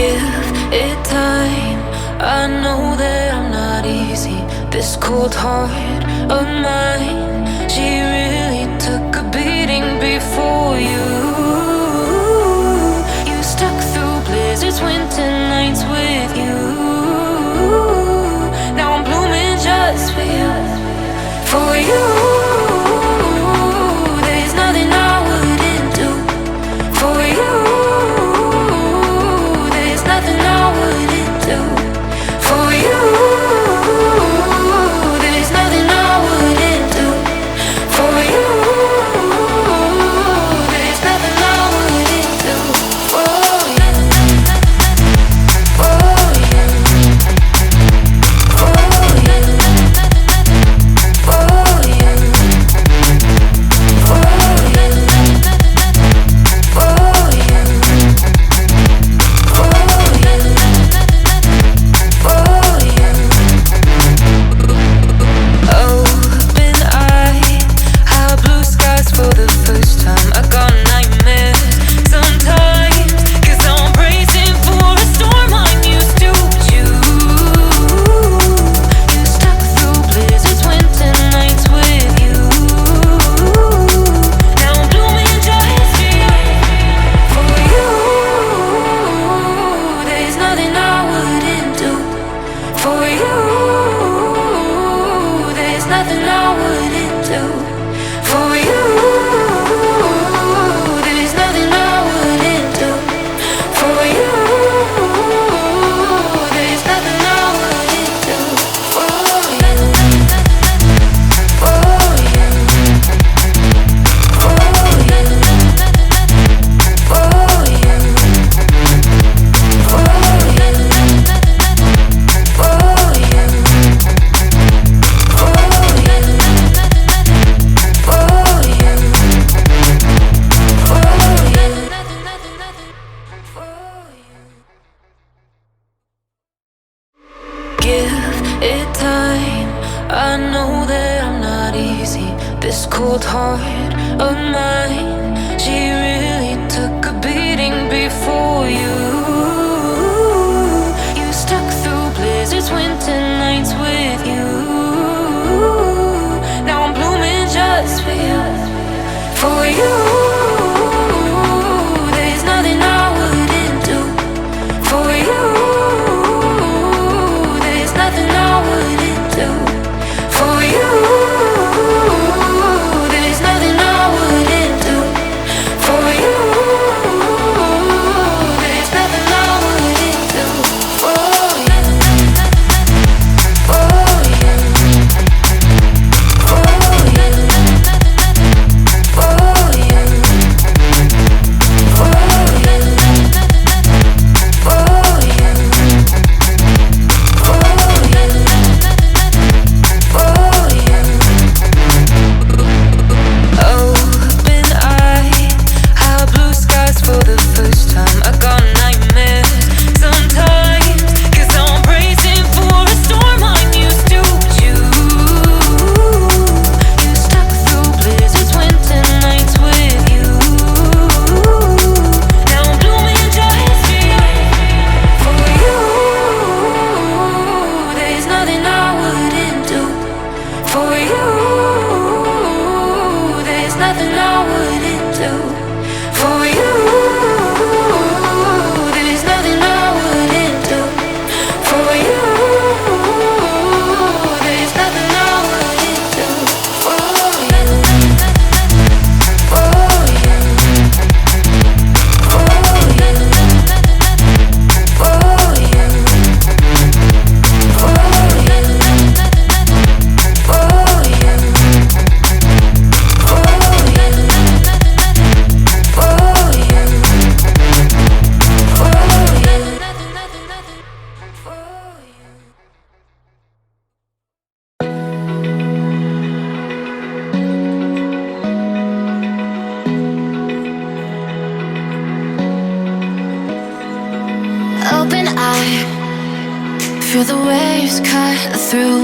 Give it time. I know that I'm not easy. This cold heart of mine, she really took a beating before you. You stuck through blizzards, winter nights with you. Now I'm blooming just for you. For you, there's nothing I wouldn't do. For you, there's nothing I wouldn't do. For you, there's nothing I wouldn't do. For you, there's nothing I wouldn't do. For you, for you, for you, for you, for you, for you, for you. Open eye, high blue skies for the first time. I got nightmares sometimes, 'cause I'm bracing for a storm I'm used to. You stuck through blizzards, winter nights with you. Now I'm blooming just for you. For you, there's nothing I wouldn't do. For you, there's nothing I wouldn't do. For you, there's nothing I wouldn't do. For you, there's nothing I wouldn't do. For you, for you, for you, for you, for you, for you, give it time. I know that I'm not easy. This cold heart of mine, she really took a beating before you. You stuck through blizzards, winter nights with you. Now I'm blooming just for you. For you, there's nothing I wouldn't do. For you, there's nothing I wouldn't do. For you, there's nothing I wouldn't do. For you, there's nothing I wouldn't do. For you, for you, for you, for you, for you, for you, for you. Open eye, high blue skies for the first time. I got nightmares sometimes, 'cause I'm bracing for a storm I'm used to. You stuck through blizzards, winter nights with you. Now I'm blooming just for you. For you, there's nothing I wouldn't do. For you, there's nothing I wouldn't do. For you, there's nothing I wouldn't do. For you, there's nothing I wouldn't do. For you, for you, for you, for you, for you, for you, Open eye, feel the waves cut through.